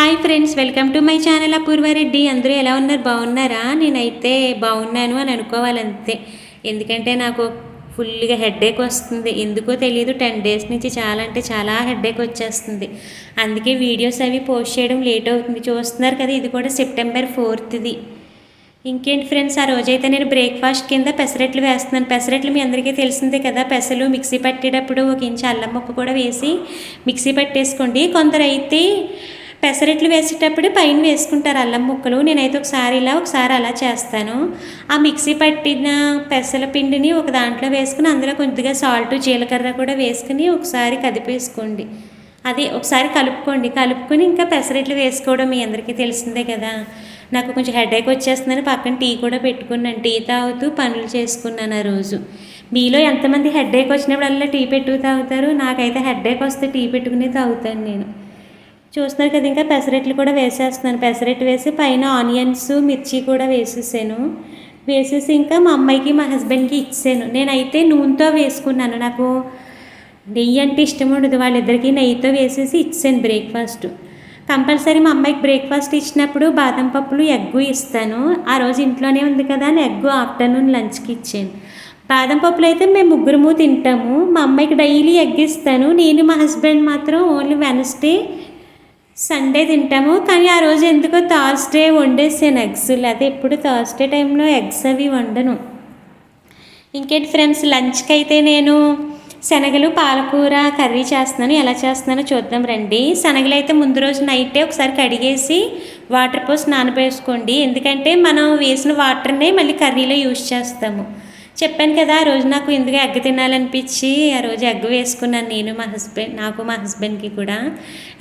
Hi friends, welcome to my channel Apoorva Reddy. అందరూ ఎలా ఉన్నారు? బాగున్నారా? నేనైతే బాగున్నాను అని అనుకోవాలంతే. ఎందుకంటే నాకు ఫుల్గా హెడేక్ వస్తుంది. ఎందుకో తెలియదు, 10 డేస్ నుంచి చాలా అంటే చాలా హెడేక్ వచ్చేస్తుంది. అందుకే వీడియోస్ అవి పోస్ట్ చేయడం లేట్ అవుతుంది. చూస్తున్నారు కదా, ఇది కూడా సెప్టెంబర్ 4th. ఇంకేంటి ఫ్రెండ్స్, ఆ రోజైతే నేను బ్రేక్ఫాస్ట్ కింద పెసరట్లు వేస్తున్నాను. పెసరట్లు మీ అందరికీ తెలిసిందే కదా. పెసలు మిక్సీ పట్టేటప్పుడు 1 ఇంచు అల్లం ముక్క కూడా వేసి మిక్సీ పట్టేసుకోండి. కొందరు అయితే పెసరట్లు వేసేటప్పుడు పైన వేసుకుంటారు అల్లం ముక్కలు. నేనైతే ఒకసారి ఇలా ఒకసారి అలా చేస్తాను. ఆ మిక్సీ పట్టిన పెసల పిండిని ఒక దాంట్లో వేసుకుని అందులో కొద్దిగా సాల్ట్, జీలకర్ర కూడా వేసుకుని ఒకసారి కదిపేసుకోండి. అదే ఒకసారి కలుపుకొని ఇంకా పెసరట్లు వేసుకోవడం మీ అందరికీ తెలిసిందే కదా. నాకు కొంచెం హెడేక్ వచ్చేస్తుందని పక్కన టీ కూడా పెట్టుకున్నాను. టీ తాగుతూ పనులు చేసుకున్నాను ఆ రోజు. మీలో ఎంతమంది హెడేక్ వచ్చినప్పుడల్లా టీ పెట్టుకు తాగుతారు? నాకైతే హెడేక్ వస్తే టీ పెట్టుకునే తాగుతాను నేను. చూస్తున్నారు కదా, ఇంకా పెసరట్లు కూడా వేసేస్తున్నాను. పెసరట్లు వేసి పైన ఆనియన్స్, మిర్చి కూడా వేసేసి ఇంకా మా అమ్మాయికి మా హస్బెండ్కి ఇచ్చాను. నేనైతే నూనెతో వేసుకున్నాను. నాకు నెయ్యి అంటే ఇష్టం ఉండదు. వాళ్ళిద్దరికీ నెయ్యితో వేసేసి ఇచ్చాను బ్రేక్ఫాస్ట్. కంపల్సరీ మా అమ్మాయికి బ్రేక్ఫాస్ట్ ఇచ్చినప్పుడు బాదం పప్పులు, ఎగ్గు ఇస్తాను. ఆ రోజు ఇంట్లోనే ఉంది కదా అని ఎగ్గు ఆఫ్టర్నూన్ లంచ్కి ఇచ్చాను. బాదం పప్పులు అయితే మేము ముగ్గురము తింటాము. మా అమ్మాయికి డైలీ ఎగ్ ఇస్తాను. నేను మా హస్బెండ్ మాత్రం ఓన్లీ వెనస్డే, సండే తింటాము. కానీ ఆ రోజు ఎందుకో థర్స్డే వండేసాను ఎగ్స్. లేకపోతే ఎప్పుడు థర్స్డే టైంలో ఎగ్స్ అవి వండను. ఇంకేంటి ఫ్రెండ్స్, లంచ్కి అయితే నేను శనగలు, పాలకూర కర్రీ చేస్తున్నాను. ఎలా చేస్తున్నానో చూద్దాం రండి. శనగలు అయితే ముందు రోజు నైటే ఒకసారి కడిగేసి వాటర్ పోసి నానబేసుకోండి. ఎందుకంటే మనం వేసిన వాటర్నే మళ్ళీ కర్రీలో యూజ్ చేస్తాము. చెప్పాను కదా, ఆ రోజు నాకు ఎందుకు ఎగ్ తినాలనిపించి ఆ రోజు ఎగ్ వేసుకున్నాను. నాకు మా హస్బెండ్కి కూడా.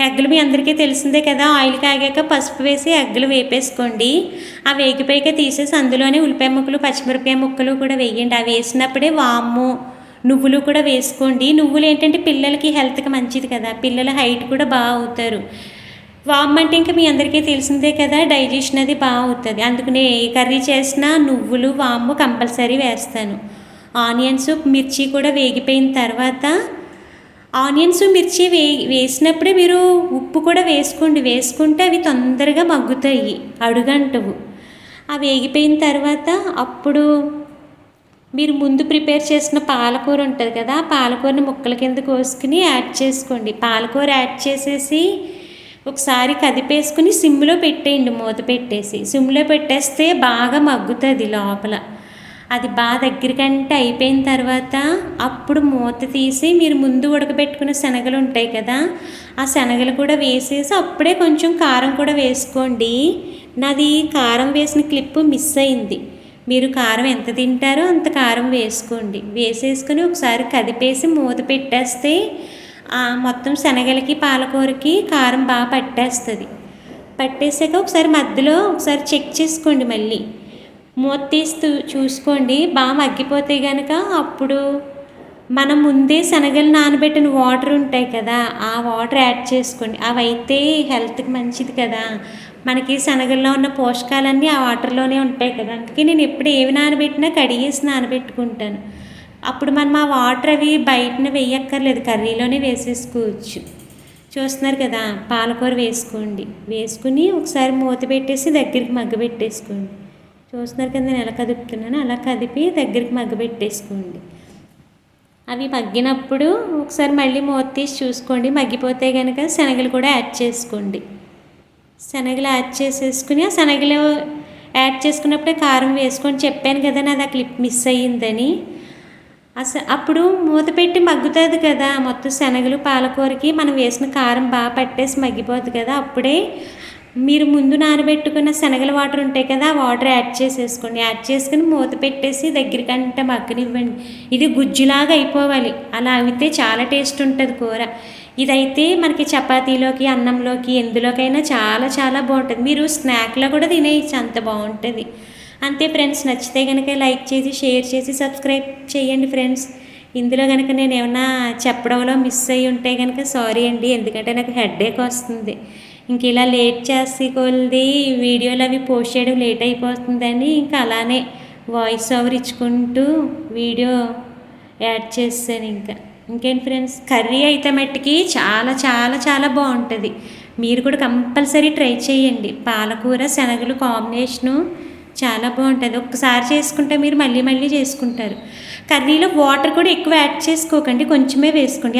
ఎగ్గులు మీ అందరికీ తెలిసిందే కదా. ఆయిల్ కాగాక పసుపు వేసి ఎగ్గులు వేపేసుకోండి. ఆ వేగిపోయాక తీసేసి అందులోనే ఉల్లిపాయ ముక్కలు, పచ్చిమిరపకాయ ముక్కలు కూడా వేయండి. అవి వేసినప్పుడే వాము, నువ్వులు కూడా వేసుకోండి. నువ్వులు ఏంటంటే పిల్లలకి హెల్త్కి మంచిది కదా. పిల్లల హైట్ కూడా బాగా అవుతారు. వామ్ అంటే ఇంకా మీ అందరికీ తెలిసిందే కదా, డైజెషన్ అది బాగా అవుతుంది. అందుకనే ఏ కర్రీ చేసినా నువ్వులు, వాము కంపల్సరీ వేస్తాను. ఆనియన్స్, మిర్చి కూడా వేగిపోయిన తర్వాత ఆనియన్స్, మిర్చి వేసినప్పుడే మీరు ఉప్పు కూడా వేసుకోండి. వేసుకుంటే అవి తొందరగా మగ్గుతాయి, అడుగంటవు. అవి వేగిపోయిన తర్వాత అప్పుడు మీరు ముందు ప్రిపేర్ చేసిన పాలకూర ఉంటుంది కదా, ఆ పాలకూరని ముక్కల కింద కోసుకుని యాడ్ చేసుకోండి. పాలకూర యాడ్ చేసేసి ఒకసారి కదిపేసుకుని సిమ్లో పెట్టేయండి. మూత పెట్టేసి సిమ్లో పెట్టేస్తే బాగా మగ్గుతుంది లోపల. అది బాగా దగ్గరికంటే అయిపోయిన తర్వాత అప్పుడు మూత తీసి మీరు ముందు ఉడకబెట్టుకున్న శనగలు ఉంటాయి కదా, ఆ శనగలు కూడా వేసేసి అప్పుడే కొంచెం కారం కూడా వేసుకోండి. నాది కారం వేసిన క్లిప్పు మిస్ అయింది. మీరు కారం ఎంత తింటారో అంత కారం వేసుకోండి. వేసేసుకొని ఒకసారి కదిపేసి మూత పెట్టేస్తే మొత్తం శనగలకి, పాలకూరకి కారం బాగా పట్టేసాక ఒకసారి మధ్యలో ఒకసారి చెక్ చేసుకోండి. మళ్ళీ మూత తీస్తూ చూసుకోండి. బాగా మగ్గిపోతే కనుక అప్పుడు మనం ముందే శనగలు నానబెట్టిన వాటర్ ఉంటాయి కదా, ఆ వాటర్ యాడ్ చేసుకోండి. అవైతే హెల్త్కి మంచిది కదా. మనకి శనగల్లో ఉన్న పోషకాలన్నీ ఆ వాటర్లోనే ఉంటాయి కదా. అందుకే నేను ఎప్పుడు ఏవి నానబెట్టినా కడిగేసి నానబెట్టుకుంటాను. అప్పుడు మనం ఆ వాటర్ అవి బయటన వేయక్కర్లేదు, కర్రీలోనే వేసేసుకోవచ్చు. చూస్తున్నారు కదా, పాలకూర వేసుకుని ఒకసారి మూత పెట్టేసి దగ్గరికి మగ్గబెట్టేసుకోండి. చూస్తున్నారు కదా నేను ఎలా కదుపుతున్నాను, అలా కదిపి దగ్గరికి మగ్గబెట్టేసుకోండి. అవి మగ్గినప్పుడు ఒకసారి మళ్ళీ మూత తీసి చూసుకోండి. మగ్గిపోతే కనుక శనగలు కూడా యాడ్ చేసుకోండి. శనగలు యాడ్ చేసేసుకుని ఆ శనగలు యాడ్ చేసుకున్నప్పుడే కారం వేసుకొని చెప్పాను కదా, నాది ఆ క్లిప్ మిస్ అయ్యిందని. అప్పుడు మూత పెట్టి మగ్గుతుంది కదా, మొత్తం శనగలు, పాలకూరకి మనం వేసిన కారం బాగా పట్టేసి మగ్గిపోతుంది కదా. అప్పుడే మీరు ముందు నానబెట్టుకున్న శనగల వాటర్ ఉంటాయి కదా, ఆ వాటర్ యాడ్ చేసేసుకోండి. యాడ్ చేసుకుని మూత పెట్టేసి దగ్గరికంటే మగ్గనివ్వండి. ఇది గుజ్జులాగా అయిపోవాలి. అలా అయితే చాలా టేస్ట్ ఉంటుంది కూర. ఇదైతే మనకి చపాతీలోకి, అన్నంలోకి, ఎందులోకైనా చాలా చాలా బాగుంటుంది. మీరు స్నాక్లో కూడా తినేయచ్చు, అంత బాగుంటుంది. అంతే ఫ్రెండ్స్, నచ్చితే కనుక లైక్ చేసి, షేర్ చేసి, సబ్స్క్రైబ్ చేయండి ఫ్రెండ్స్. ఇందులో కనుక నేను ఏమన్నా చెప్పడంలో మిస్ అయ్యి ఉంటే కనుక సారీ అండి. ఎందుకంటే నాకు హెడేక్ వస్తుంది. ఇంక ఇలా లేట్ చేసి కొలిది వీడియోలు అవి పోస్ట్ చేయడం లేట్ అయిపోతుందని ఇంకా అలానే వాయిస్ ఓవర్ ఇచ్చుకుంటూ వీడియో యాడ్ చేస్తాను. ఇంకేంటి ఫ్రెండ్స్, కర్రీ అయితే మట్టికి చాలా చాలా చాలా బాగుంటుంది. మీరు కూడా కంపల్సరీ ట్రై చేయండి. పాలకూర శనగలు కాంబినేషను చాలా బాగుంటుంది. ఒక్కసారి చేసుకుంటే మీరు మళ్ళీ మళ్ళీ చేసుకుంటారు. కర్రీలో వాటర్ కూడా ఎక్కువ యాడ్ చేసుకోకండి, కొంచెమే వేసుకోండి.